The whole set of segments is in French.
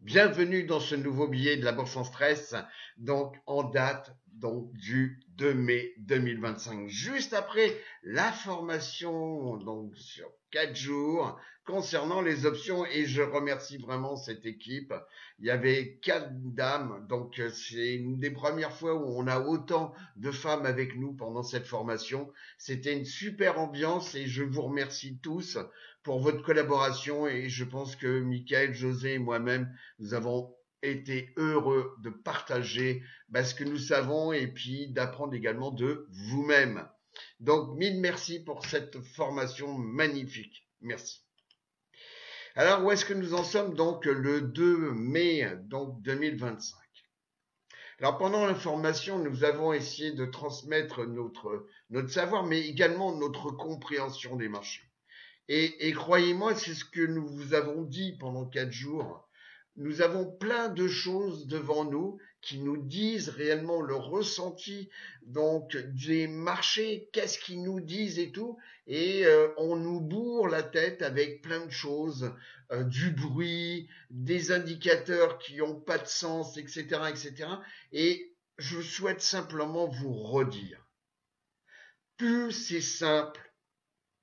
Bienvenue dans ce nouveau billet de la Bourse en stress, donc en date du 2 mai 2025, juste après la formation donc sur 4 jours concernant les options et je remercie vraiment cette équipe. Il y avait 4 dames, donc c'est une des premières fois où on a autant de femmes avec nous pendant cette formation. C'était une super ambiance et je vous remercie tous pour votre collaboration et je pense que Michael, José et moi-même nous avons été heureux de partager ce que nous savons et puis d'apprendre également de vous-même. Donc, mille merci pour cette formation magnifique. Merci. Alors, où est-ce que nous en sommes donc le 2 mai 2025? Alors, pendant l'information, nous avons essayé de transmettre notre savoir, mais également notre compréhension des marchés. Et croyez-moi, c'est ce que nous vous avons dit pendant 4 jours. Nous avons plein de choses devant nous qui nous disent réellement le ressenti donc des marchés, qu'est-ce qu'ils nous disent et tout, et on nous bourre la tête avec plein de choses, du bruit, des indicateurs qui n'ont pas de sens, etc., etc. Et je souhaite simplement vous redire, plus c'est simple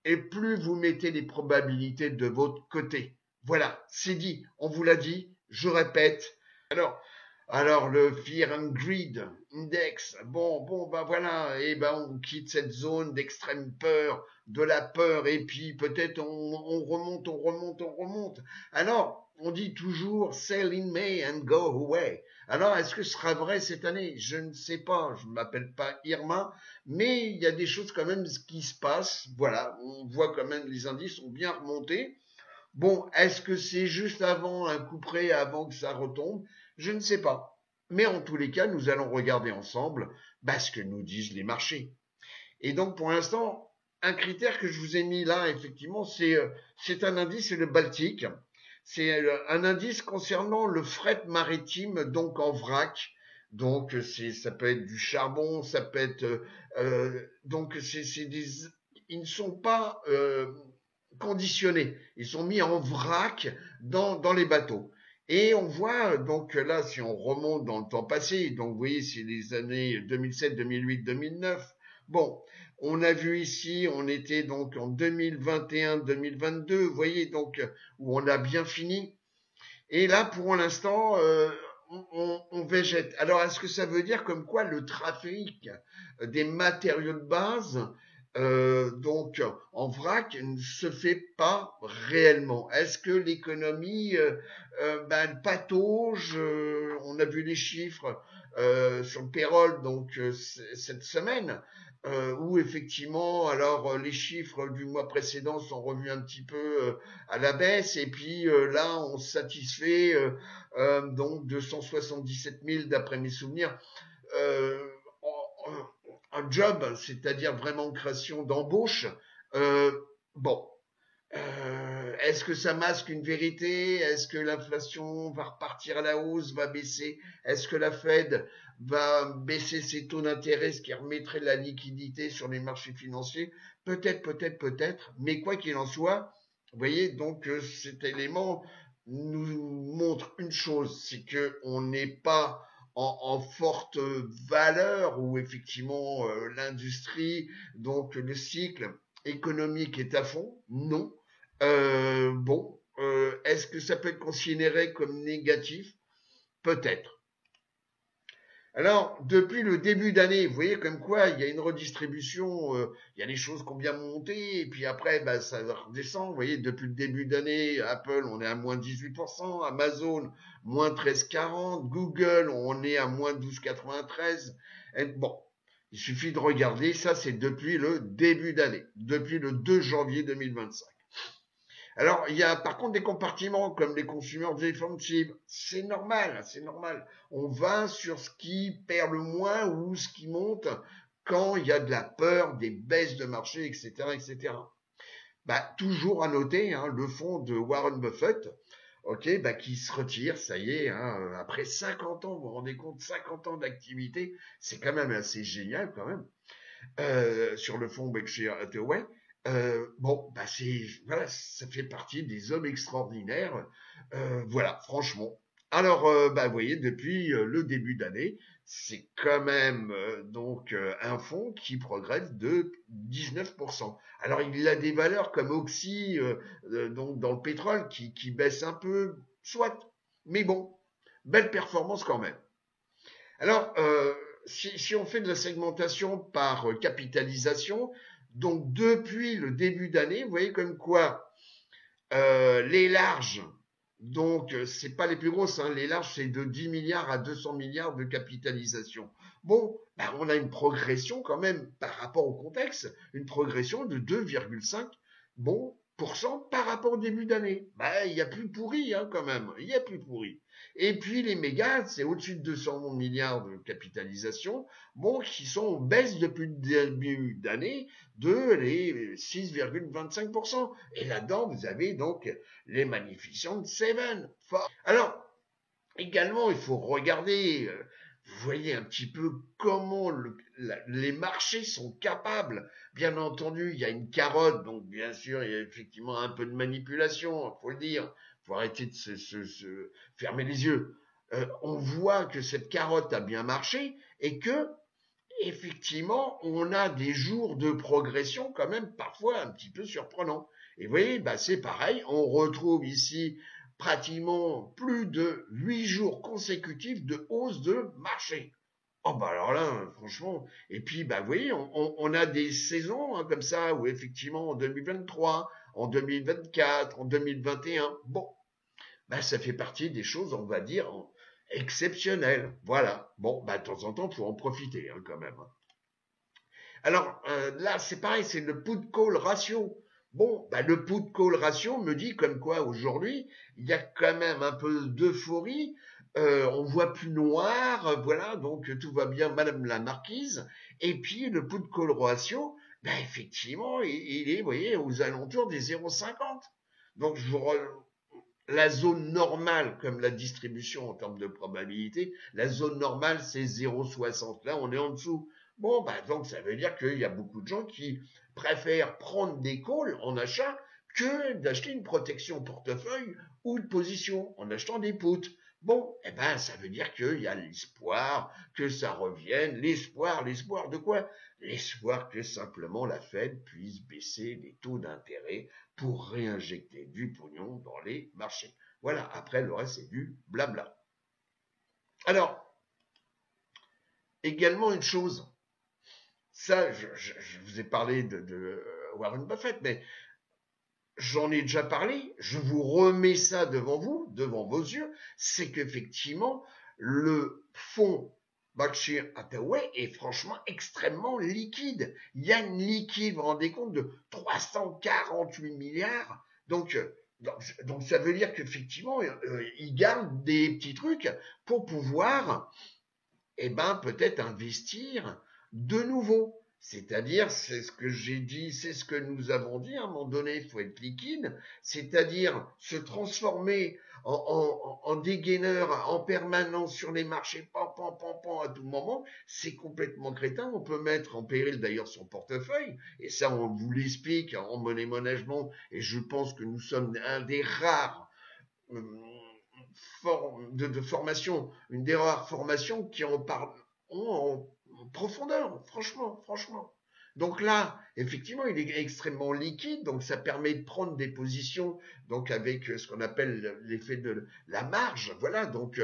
et plus vous mettez les probabilités de votre côté. Voilà, c'est dit, on vous l'a dit, je répète. Alors, alors le Fear and Greed Index, bah voilà, et ben on quitte cette zone d'extrême peur, de la peur, et puis peut-être on remonte, on remonte, on remonte. Alors, on dit toujours sell in May and go away. Alors, est-ce que ce sera vrai cette année? Je ne sais pas, je ne m'appelle pas Irma, mais il y a des choses quand même qui se passent. Voilà, on voit quand même les indices ont bien remonté. Bon, est-ce que c'est juste avant un coup près, avant que ça retombe? Je ne sais pas. Mais en tous les cas, nous allons regarder ensemble ce que nous disent les marchés. Et donc, pour l'instant, un critère que je vous ai mis là, effectivement, c'est un indice, c'est le Baltique. C'est un indice concernant le fret maritime, donc en vrac. Donc, ça peut être du charbon, ça peut être... donc, ils ne sont pas conditionnés. Ils sont mis en vrac dans les bateaux. Et on voit, donc là, si on remonte dans le temps passé, donc vous voyez, c'est les années 2007, 2008, 2009. Bon, on a vu ici, on était donc en 2021, 2022, vous voyez, donc où on a bien fini. Et là, pour l'instant, on végète. Alors, est-ce que ça veut dire comme quoi le trafic des matériaux de base, donc en vrac, ne se fait pas réellement? Est-ce que l'économie, elle patauge? On a vu les chiffres sur le payroll donc cette semaine. Où effectivement, alors les chiffres du mois précédent sont revenus un petit peu à la baisse, et puis là, on se satisfait donc de 177 000 d'après mes souvenirs. Euh, un job, c'est-à-dire vraiment création d'embauche. Euh, bon, est-ce que ça masque une vérité? Est-ce que l'inflation va repartir à la hausse, va baisser? Est-ce que la Fed va baisser ses taux d'intérêt, ce qui remettrait de la liquidité sur les marchés financiers? Peut-être, peut-être, peut-être. Mais quoi qu'il en soit, vous voyez, donc cet élément nous montre une chose, c'est que on n'est pas en forte valeur où effectivement l'industrie, donc le cycle économique est à fond. Non. Est-ce que ça peut être considéré comme négatif? Peut-être. Alors, depuis le début d'année, vous voyez comme quoi il y a une redistribution, il y a des choses qui ont bien monté, et puis après, ça redescend. Vous voyez, depuis le début d'année, Apple, on est à moins 18%, Amazon, moins 13,40, Google, on est à moins 12,93. Et bon, il suffit de regarder, ça c'est depuis le début d'année, depuis le 2 janvier 2025. Alors, il y a par contre des compartiments comme les consumer defensive. C'est normal, c'est normal. On va sur ce qui perd le moins ou ce qui monte quand il y a de la peur, des baisses de marché, etc., etc. Toujours à noter le fonds de Warren Buffett, ok, qui se retire, ça y est, après 50 ans, vous vous rendez compte, 50 ans d'activité, c'est quand même assez génial quand même sur le fond Berkshire Hathaway. Voilà, ça fait partie des hommes extraordinaires. Voilà, franchement, Alors, vous voyez, depuis le début d'année, c'est quand même un fonds qui progresse de 19%. Alors, il a des valeurs comme Oxy, donc dans le pétrole, qui baissent un peu, soit. Mais bon, belle performance quand même. Alors, si on fait de la segmentation par capitalisation, donc depuis le début d'année, vous voyez comme quoi les larges, donc c'est pas les plus grosses, hein, les larges c'est de 10 milliards à 200 milliards de capitalisation. Bon, on a une progression quand même par rapport au contexte, une progression de 2,5 bon, par rapport au début d'année. Il y a plus pourri hein, quand même, il y a plus pourri. Et puis les mégas, c'est au-dessus de 200 milliards de capitalisation, bon, qui sont en baisse depuis le début d'année de les 6,25%. Et là-dedans, vous avez donc les Magnificent Seven. Alors, également, il faut regarder, vous voyez un petit peu comment les marchés sont capables. Bien entendu, il y a une carotte, donc bien sûr, il y a effectivement un peu de manipulation, il faut le dire. Il faut arrêter de se fermer les yeux. On voit que cette carotte a bien marché et que effectivement, on a des jours de progression quand même parfois un petit peu surprenants. Et vous voyez, c'est pareil, on retrouve ici pratiquement plus de 8 jours consécutifs de hausse de marché. Oh alors là, franchement, et puis vous voyez, on a des saisons hein, comme ça où effectivement en 2023, en 2024, en 2021, bon, ça fait partie des choses, on va dire, exceptionnelles. Voilà. Bon, de temps en temps, il faut en profiter hein, quand même. Alors là, c'est pareil, c'est le put-call ratio. Bon, le put-call ratio me dit comme quoi aujourd'hui, il y a quand même un peu d'euphorie. On voit plus noir, voilà, donc tout va bien, Madame la Marquise. Et puis le put-call ratio, effectivement, il est, vous voyez, aux alentours des 0,50. Donc la zone normale, comme la distribution en termes de probabilité, la zone normale c'est 0,60. Là, on est en dessous. Bon, donc ça veut dire qu'il y a beaucoup de gens qui préfèrent prendre des calls en achat que d'acheter une protection portefeuille ou de position en achetant des puts. Bon, ça veut dire qu'il y a l'espoir que ça revienne. L'espoir de quoi? L'espoir que simplement la Fed puisse baisser les taux d'intérêt pour réinjecter du pognon dans les marchés. Voilà, après le reste c'est du blabla. Alors, également une chose, ça je vous ai parlé de Warren Buffett, mais j'en ai déjà parlé, je vous remets ça devant vous, devant vos yeux, c'est qu'effectivement, le fonds Berkshire Hathaway est franchement extrêmement liquide. Il y a une liquide, vous vous rendez compte, de 348 milliards. Donc ça veut dire qu'effectivement, il garde des petits trucs pour pouvoir, peut-être investir de nouveau. C'est-à-dire, c'est ce que j'ai dit, c'est ce que nous avons dit, à un moment donné, il faut être liquide, c'est-à-dire se transformer en dégaineur en permanence sur les marchés, pan, à tout moment, c'est complètement crétin. On peut mettre en péril d'ailleurs son portefeuille, et ça on vous l'explique en money management, et je pense que nous sommes un des rares de formation, une des rares formations qui en parlent en profondeur, franchement. Donc là, effectivement, il est extrêmement liquide, donc ça permet de prendre des positions, donc avec ce qu'on appelle l'effet de la marge, voilà, donc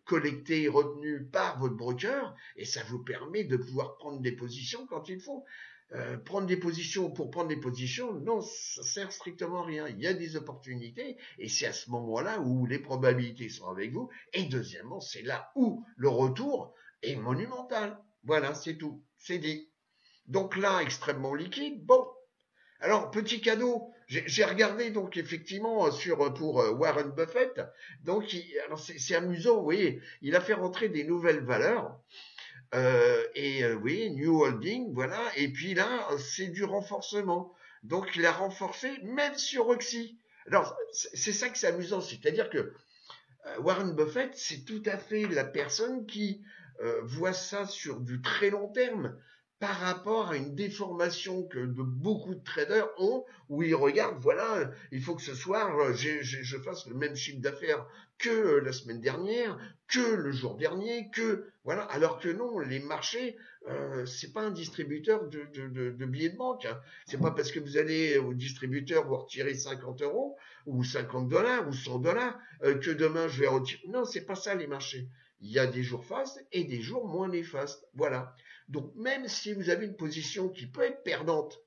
collecté et retenu par votre broker, et ça vous permet de pouvoir prendre des positions quand il faut. Prendre des positions pour prendre des positions, non, ça sert strictement à rien. Il y a des opportunités et c'est à ce moment-là où les probabilités sont avec vous. Et deuxièmement, c'est là où le retour est monumental. Voilà, c'est tout, c'est dit. Donc là, extrêmement liquide. Bon, alors petit cadeau. J'ai regardé donc effectivement pour Warren Buffett. Donc, alors c'est amusant, vous voyez, il a fait rentrer des nouvelles valeurs. Oui, New Holding, voilà. Et puis là, c'est du renforcement. Donc, il a renforcé même sur Oxy. Alors, c'est ça que c'est amusant, c'est-à-dire que Warren Buffett, c'est tout à fait la personne qui voit ça sur du très long terme. par rapport à une déformation que de beaucoup de traders ont, où ils regardent, voilà, il faut que ce soir, je fasse le même chiffre d'affaires que la semaine dernière, que le jour dernier, voilà, alors que non, les marchés, c'est pas un distributeur de billets de banque, hein. C'est pas parce que vous allez au distributeur vous retirer 50 euros, ou 50 dollars, ou 100 dollars, que demain je vais retirer. Non, c'est pas ça les marchés. Il y a des jours fastes et des jours moins néfastes. Voilà. Donc même si vous avez une position qui peut être perdante,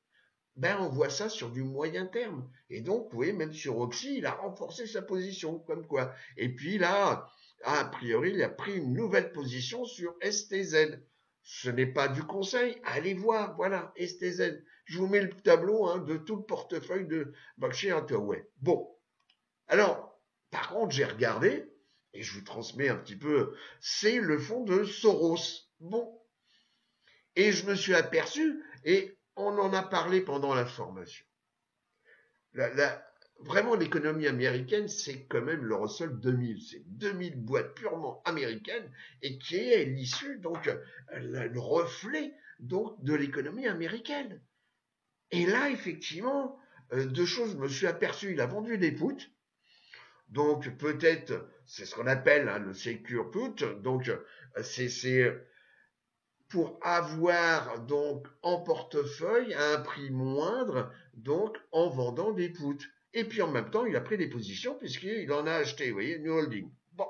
ben on voit ça sur du moyen terme. Et donc, vous voyez, même sur Oxy, il a renforcé sa position, comme quoi. Et puis là, a priori, il a pris une nouvelle position sur STZ. Ce n'est pas du conseil, allez voir, voilà, STZ. Je vous mets le tableau de tout le portefeuille de Berkshire Hathaway. Bon, alors, par contre, j'ai regardé, et je vous transmets un petit peu, c'est le fonds de Soros. Bon, et je me suis aperçu, et on en a parlé pendant la formation. Vraiment, l'économie américaine, c'est quand même le Russell 2000. C'est 2000 boîtes purement américaines et qui est l'issue, donc, le reflet donc, de l'économie américaine. Et là, effectivement, deux choses, je me suis aperçu. Il a vendu des puts. Donc, peut-être, c'est ce qu'on appelle le secure put. Donc, c'est pour avoir donc en portefeuille à un prix moindre, donc en vendant des puts. Et puis en même temps, il a pris des positions puisqu'il en a acheté, vous voyez, New Holding. Bon.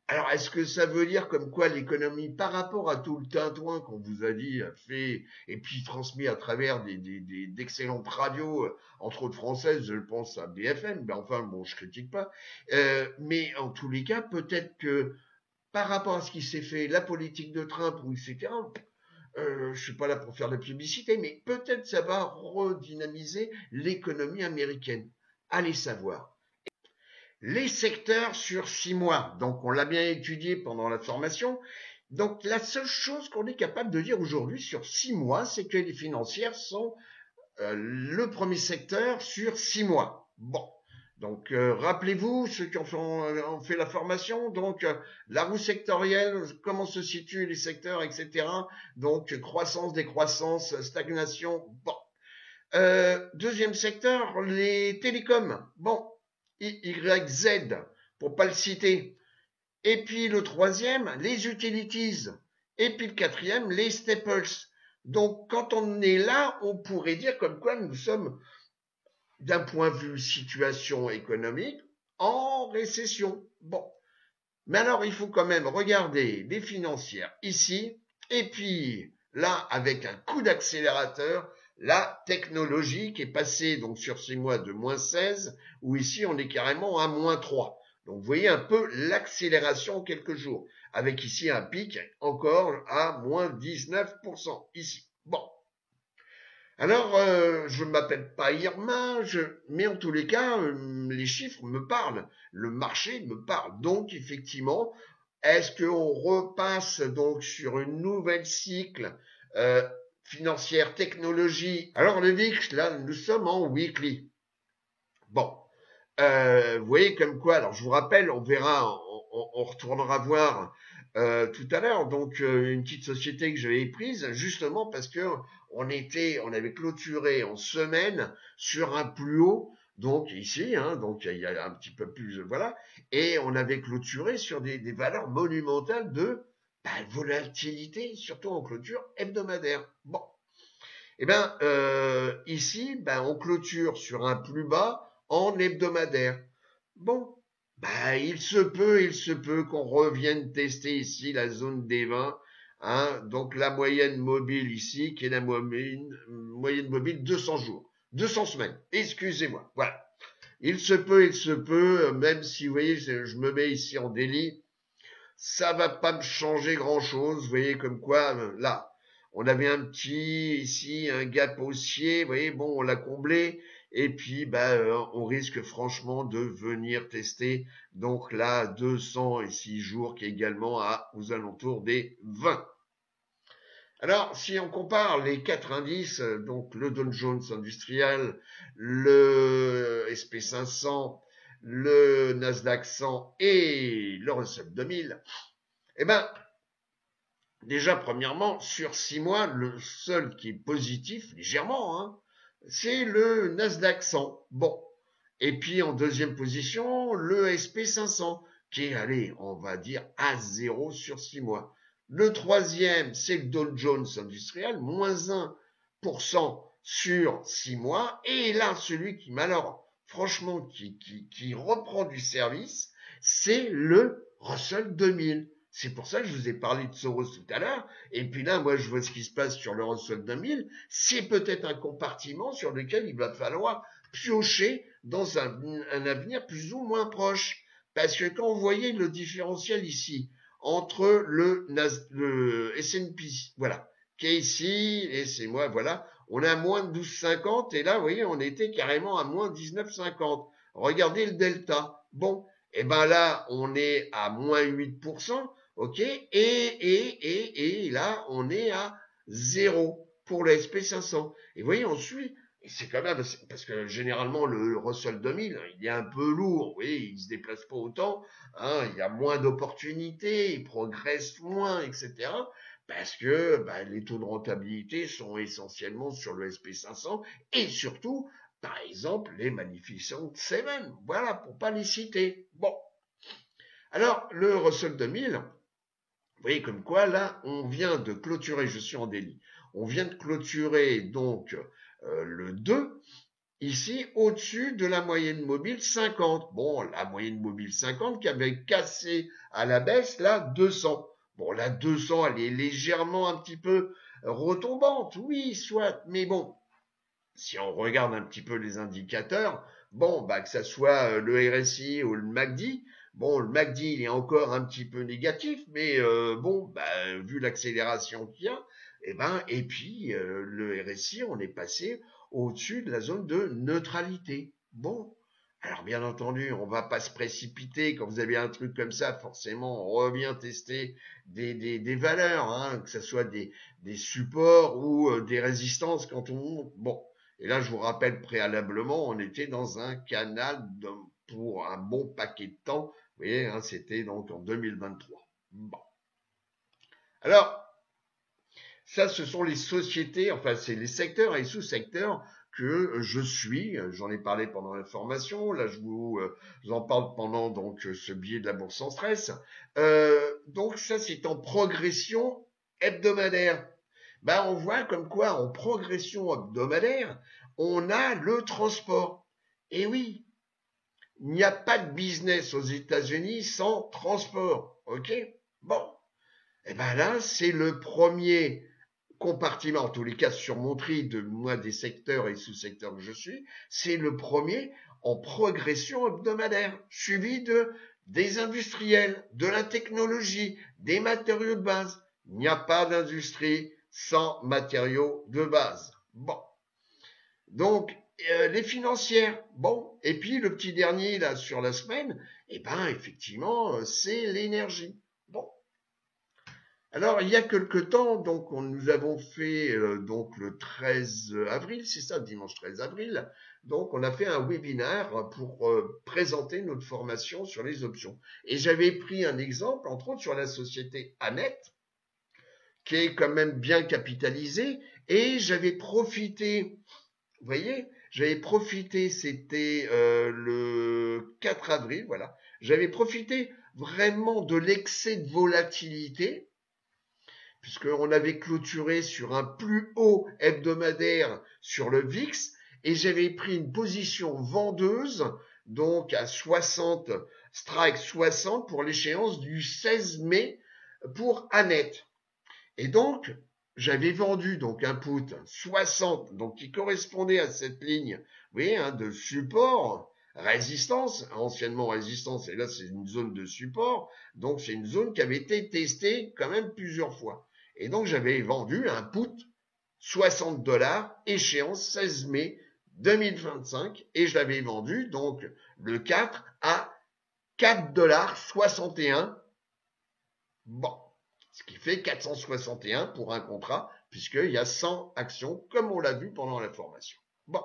Alors, est-ce que ça veut dire comme quoi l'économie, par rapport à tout le tintouin qu'on vous a dit, fait, et puis transmis à travers d'excellentes radios, entre autres françaises, je pense à BFM, ben enfin, bon, je critique pas, mais en tous les cas, peut-être que par rapport à ce qui s'est fait, la politique de Trump, ou etc., je suis pas là pour faire de la publicité, mais peut-être ça va redynamiser l'économie américaine. Allez savoir. Les secteurs sur 6 mois. Donc, on l'a bien étudié pendant la formation. Donc, la seule chose qu'on est capable de dire aujourd'hui sur 6 mois, c'est que les financières sont le premier secteur sur 6 mois. Bon. Donc, rappelez-vous, ceux qui ont fait la formation, donc la roue sectorielle, comment se situent les secteurs, etc. Donc, croissance, décroissance, stagnation. Bon. Deuxième secteur, les télécoms. Bon, YZ, pour pas le citer. Et puis le troisième, les utilities. Et puis le quatrième, les staples. Donc, quand on est là, on pourrait dire comme quoi nous sommes d'un point de vue situation économique, en récession. Bon. Mais alors, il faut quand même regarder les financières ici, et puis là, avec un coup d'accélérateur, la technologie qui est passée donc sur 6 mois de moins 16, où ici on est carrément à moins 3. Donc vous voyez un peu l'accélération en quelques jours, avec ici un pic encore à moins 19% ici. Bon. Alors, je ne m'appelle pas Irma, mais en tous les cas, les chiffres me parlent, le marché me parle. Donc, effectivement, est-ce qu'on repasse donc sur une nouvelle cycle financière, technologie? Alors, le VIX, là, nous sommes en weekly. Bon, vous voyez comme quoi, alors je vous rappelle, on verra, on retournera voir tout à l'heure, donc une petite société que j'avais prise, justement parce que on avait clôturé en semaine sur un plus haut, donc ici, donc il y a un petit peu plus, voilà, et on avait clôturé sur des valeurs monumentales de volatilité, surtout en clôture hebdomadaire. Bon, et bien ici, on clôture sur un plus bas en hebdomadaire. Bon, il se peut qu'on revienne tester ici la zone des 20, donc la moyenne mobile ici, qui est la moyenne mobile 200 jours, 200 semaines, excusez-moi, voilà. Il se peut, même si, vous voyez, je me mets ici en délit, ça va pas me changer grand-chose, vous voyez, comme quoi, là, on avait un petit, ici, un gap haussier, vous voyez, bon, on l'a comblé, et puis, on risque franchement de venir tester, donc là, 206 jours, qui est également aux alentours des 20. Alors, si on compare les 4 indices, donc le Dow Jones industriel, le SP500, le Nasdaq 100 et le Russell 2000, eh ben, déjà, premièrement, sur 6 mois, le seul qui est positif, légèrement, hein, c'est le Nasdaq 100. Bon. Et puis, en deuxième position, le SP 500, qui est, allez, on va dire, à 0 sur 6 mois. Le troisième, c'est le Dow Jones industriel, moins 1% sur 6 mois. Et là, celui qui, alors, franchement, qui reprend du service, c'est le Russell 2000. C'est pour ça que je vous ai parlé de Soros tout à l'heure. Et puis là, moi, je vois ce qui se passe sur le Russell 2000. C'est peut-être un compartiment sur lequel il va falloir piocher dans un avenir plus ou moins proche. Parce que quand vous voyez le différentiel ici, entre le S&P, voilà, qui est ici, et c'est moi, voilà, on a moins de 12,50, et là, vous voyez, on était carrément à moins 19,50. Regardez le delta. Bon, et ben là, on est à moins 8%, ok, et là, on est à 0 pour le SP 500. Et vous voyez, on suit, et c'est quand même, parce que généralement, le Russell 2000, il est un peu lourd, oui, il se déplace pas autant, hein, il y a moins d'opportunités, il progresse moins, etc. Parce que bah, les taux de rentabilité sont essentiellement sur le SP 500 et surtout, par exemple, les Magnificent Seven. Voilà, pour pas les citer. Bon. Alors, le Russell 2000, vous voyez comme quoi, là, on vient de clôturer, je suis en délit, on vient de clôturer donc le 2, ici, au-dessus de la moyenne mobile 50. Bon, la moyenne mobile 50 qui avait cassé à la baisse, là, 200. Bon, la 200, elle est légèrement un petit peu retombante, oui, soit, mais bon, si on regarde un petit peu les indicateurs, bon, bah, que ça soit le RSI ou le MACD, bon, le MACD, il est encore un petit peu négatif, mais bon, bah, vu l'accélération qu'il y a, et puis le RSI, on est passé au-dessus de la zone de neutralité. Bon, alors bien entendu, on va pas se précipiter quand vous avez un truc comme ça. Forcément, on revient tester des valeurs, hein, que ce soit des supports ou des résistances quand on monte. Bon, et là, je vous rappelle préalablement, on était dans un canal pour un bon paquet de temps. Vous voyez, hein, c'était donc en 2023. Bon. Alors, ça, ce sont les sociétés, enfin, c'est les secteurs et sous-secteurs que je suis. J'en ai parlé pendant la formation. Là, je vous en parle pendant donc ce billet de la bourse sans stress. Donc, ça, c'est en progression hebdomadaire. Ben, on voit comme quoi, en progression hebdomadaire, on a le transport. Et oui, il n'y a pas de business aux États-Unis sans transport. OK? Bon. Et ben là, c'est le premier compartiment, en tous les cas sur mon tri de moi des secteurs et sous-secteurs que je suis, c'est le premier en progression hebdomadaire, suivi des industriels, de la technologie, des matériaux de base. Il n'y a pas d'industrie sans matériaux de base. Bon. Donc, les financières, bon. Et puis, le petit dernier, là, sur la semaine, effectivement, c'est l'énergie. Bon. Alors, il y a quelque temps, donc, nous avons fait, donc, le 13 avril, c'est ça, dimanche 13 avril. Donc, on a fait un webinaire pour présenter notre formation sur les options. Et j'avais pris un exemple, entre autres, sur la société Annette, qui est quand même bien capitalisée. Et j'avais profité, vous voyez, j'avais profité, c'était le 4 avril, voilà. J'avais profité vraiment de l'excès de volatilité puisqu'on avait clôturé sur un plus haut hebdomadaire sur le VIX, et j'avais pris une position vendeuse, donc à 60, strike 60 pour l'échéance du 16 mai pour Annette. Et donc, j'avais vendu donc un put 60, donc qui correspondait à cette ligne, vous voyez, hein, de support, résistance, anciennement résistance, et là c'est une zone de support, donc c'est une zone qui avait été testée quand même plusieurs fois. Et donc j'avais vendu un put 60 $, échéance 16 mai 2025, et je l'avais vendu donc le 4 à 4,61 $. Bon, ce qui fait 461 pour un contrat, puisqu'il y a 100 actions, comme on l'a vu pendant la formation. Bon,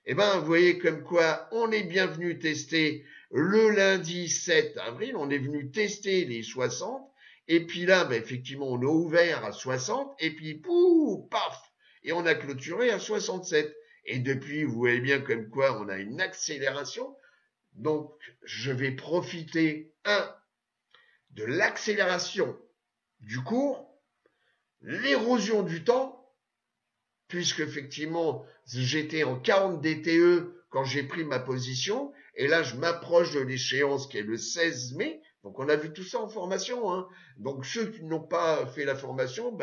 vous voyez comme quoi on est bien venu tester le lundi 7 avril, on est venu tester les 60, Et puis là, ben, effectivement, on a ouvert à 60, et puis pouf, paf, et on a clôturé à 67. Et depuis, vous voyez bien comme quoi on a une accélération. Donc, je vais profiter, de l'accélération du cours, l'érosion du temps, puisque effectivement, j'étais en 40 DTE quand j'ai pris ma position, et là, je m'approche de l'échéance qui est le 16 mai. Donc, on a vu tout ça en formation, hein. Donc, ceux qui n'ont pas fait la formation,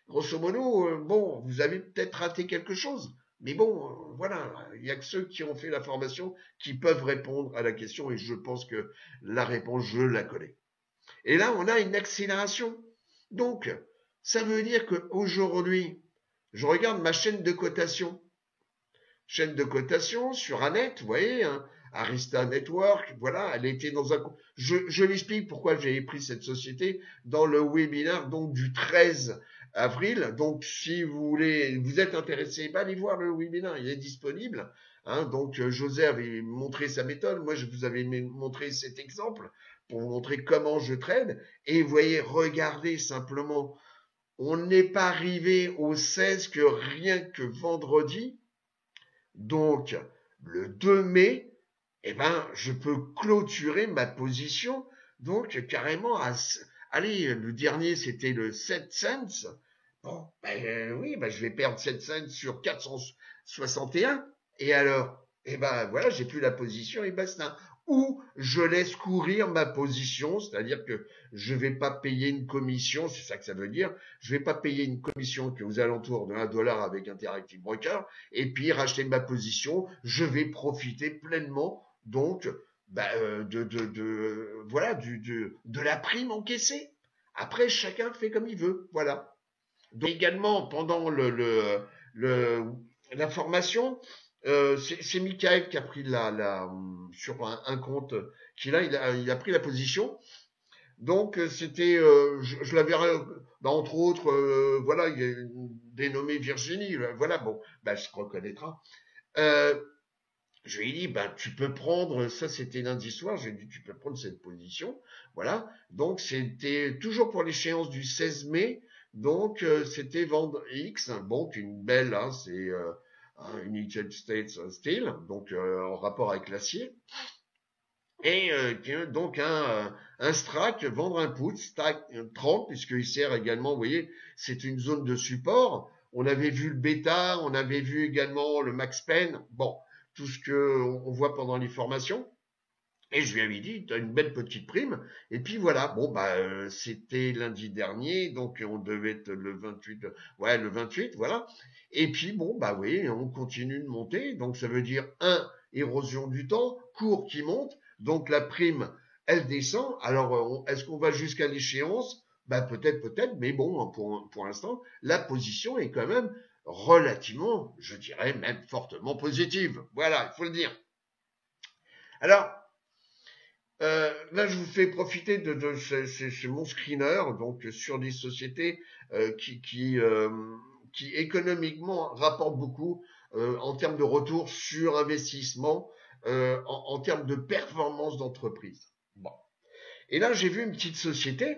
grosso modo, bon, vous avez peut-être raté quelque chose. Mais bon, voilà, il n'y a que ceux qui ont fait la formation qui peuvent répondre à la question, et je pense que la réponse, je la connais. Et là, on a une accélération. Donc, ça veut dire qu'aujourd'hui, je regarde ma chaîne de cotation. Chaîne de cotation sur Annette, vous voyez, hein, Arista Network, voilà, elle était dans un... Je l'explique pourquoi j'ai pris cette société dans le webinaire donc du 13 avril. Donc, si vous voulez, vous êtes intéressé, allez voir le webinaire, il est disponible. Hein, donc, José avait montré sa méthode. Moi, je vous avais montré cet exemple pour vous montrer comment je trade. Et vous voyez, regardez simplement, on n'est pas arrivé au 16 que rien que vendredi. Donc, le 2 mai, eh ben, je peux clôturer ma position. Donc, carrément, allez, le dernier, c'était le 7 cents. Bon, oui, je vais perdre 7 cents sur 461. Et alors, eh ben, voilà, j'ai plus la position et basta. Ou je laisse courir ma position, c'est-à-dire que je vais pas payer une commission, c'est ça que ça veut dire. Je vais pas payer une commission qui est aux alentours de 1 dollar avec Interactive Broker, et puis racheter ma position. Je vais profiter pleinement, donc, voilà, de la prime encaissée. Après, chacun fait comme il veut, voilà. Donc également pendant la formation, c'est Michael qui a pris sur un compte qu'il a, il a pris la position. Donc c'était, je la verrai, entre autres, voilà, il y a une dénommée Virginie, voilà, bon, elle se reconnaîtra. Je lui ai dit, tu peux prendre, ça c'était lundi soir, j'ai dit, tu peux prendre cette position, voilà. Donc c'était toujours pour l'échéance du 16 mai, donc c'était vendre X, bon, une belle, hein, c'est United States Steel, donc en rapport avec l'acier. Et donc un strike, vendre un put, stack 30, puisqu'il sert également, vous voyez, c'est une zone de support. On avait vu le bêta, on avait vu également le max pen, bon, tout ce que on voit pendant les formations. Et je lui avais dit, tu as une belle petite prime. Et puis voilà, bon, c'était lundi dernier, donc on devait être le 28, ouais, le 28, voilà. Et puis bon, oui, on continue de monter, donc ça veut dire, érosion du temps, cours qui monte, donc la prime, elle descend. Alors, est-ce qu'on va jusqu'à l'échéance? Peut-être, mais bon, pour l'instant, la position est quand même relativement, je dirais même fortement positive. Voilà, il faut le dire. Alors, là, je vous fais profiter de mon screener, donc sur des sociétés qui économiquement rapportent beaucoup en termes de retour sur investissement, en termes de performance d'entreprise. Bon. Et là, j'ai vu une petite société.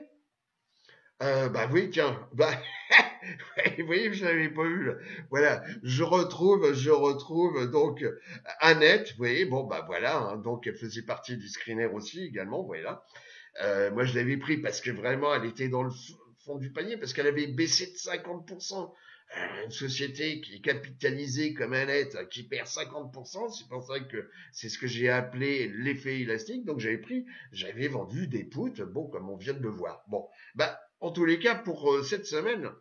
Oui, tiens, vous voyez, je l'avais pas vu. Là. Voilà, je retrouve donc Annette. Vous voyez, bon voilà, hein, donc elle faisait partie du screener aussi également. Voilà. Moi, je l'avais pris parce que vraiment, elle était dans le fond du panier parce qu'elle avait baissé de 50%. Une société qui est capitalisée comme Annette, qui perd 50%, c'est pour ça que c'est ce que j'ai appelé l'effet élastique. Donc j'avais vendu des puts, bon, comme on vient de le voir. Bon, en tous les cas, pour cette semaine,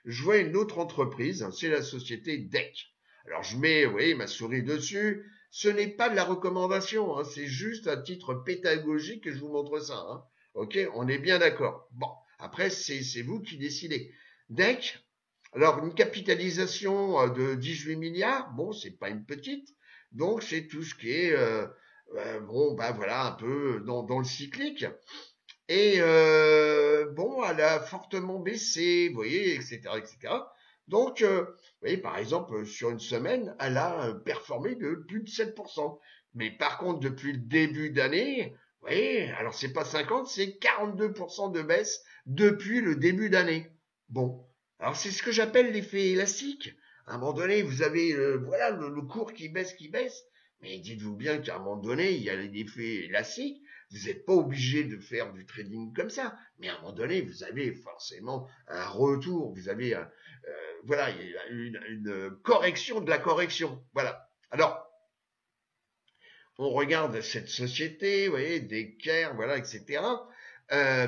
je vois une autre entreprise, c'est la société DEC. Alors je mets, vous voyez, ma souris dessus. Ce n'est pas de la recommandation, hein, c'est juste à titre pédagogique que je vous montre ça. Hein. Ok, on est bien d'accord. Bon, après c'est vous qui décidez. DEC, alors une capitalisation de 18 milliards, bon, c'est pas une petite, donc c'est tout ce qui est voilà, un peu dans le cyclique. Et bon, elle a fortement baissé, vous voyez, etc., etc. Donc, vous voyez, par exemple, sur une semaine, elle a performé de plus de 7%. Mais par contre, depuis le début d'année, Oui, alors c'est pas 50, c'est 42% de baisse depuis le début d'année. Bon, alors c'est ce que j'appelle l'effet élastique. À un moment donné, vous avez voilà le cours qui baisse, mais dites-vous bien qu'à un moment donné, il y a l'effet élastique. Vous n'êtes pas obligé de faire du trading comme ça, mais à un moment donné, vous avez forcément un retour. Vous avez voilà une correction de la correction. Voilà. Alors on regarde cette société, vous voyez, Decker, voilà, etc.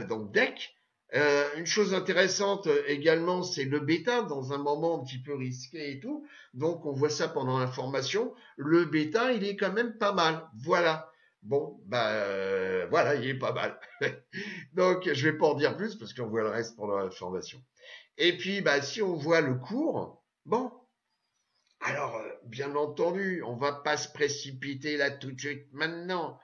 Donc DEC. Une chose intéressante également, c'est le bêta dans un moment un petit peu risqué et tout. Donc on voit ça pendant l'information. Le bêta, il est quand même pas mal. Voilà. Bon, bah voilà, il est pas mal. Donc je vais pas en dire plus parce qu'on voit le reste pendant l'information. Et puis, bah si on voit le cours, bon, alors, bien entendu, on va pas se précipiter là tout de suite maintenant.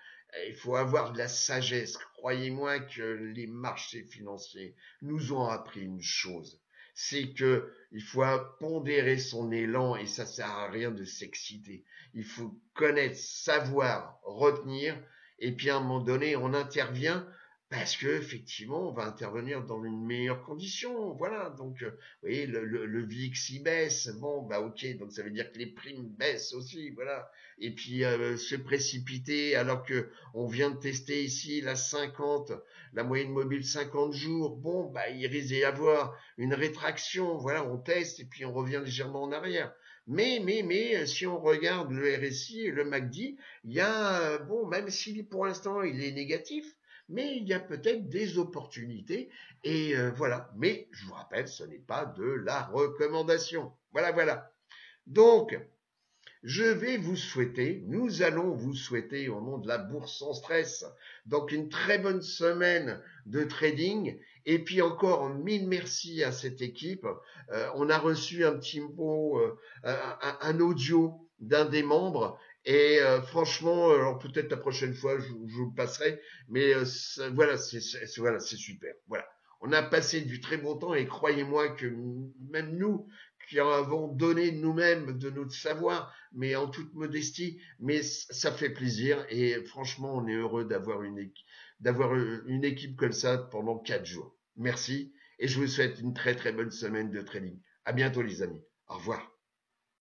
Il faut avoir de la sagesse. Croyez-moi que les marchés financiers nous ont appris une chose. C'est que il faut pondérer son élan et ça sert à rien de s'exciter. Il faut connaître, savoir, retenir et puis à un moment donné, on intervient parce que effectivement, on va intervenir dans une meilleure condition. Voilà. Donc, vous voyez, le VIX il baisse. Bon, bah ok, donc ça veut dire que les primes baissent aussi. Voilà. Et puis, se précipiter alors que on vient de tester ici la 50, la moyenne mobile 50 jours. Bon, bah il risque d'y avoir une rétraction. Voilà, on teste et puis on revient légèrement en arrière. Mais, si on regarde le RSI et le MACD, il y a, bon, même si pour l'instant il est négatif, mais il y a peut-être des opportunités et voilà. Mais je vous rappelle, ce n'est pas de la recommandation. Voilà, voilà. Donc, je vais vous souhaiter, nous allons vous souhaiter au nom de la bourse sans stress, donc une très bonne semaine de trading. Et puis encore mille merci à cette équipe. On a reçu un petit mot, un audio d'un des membres. Et franchement, alors peut-être la prochaine fois, je vous le passerai. Mais voilà, voilà, c'est super. Voilà. On a passé du très bon temps et croyez-moi que même nous, qui avons donné nous-mêmes de notre savoir, mais en toute modestie, mais ça fait plaisir et franchement, on est heureux d'avoir une équipe comme ça pendant 4 jours. Merci et je vous souhaite une très très bonne semaine de trading. À bientôt les amis. Au revoir.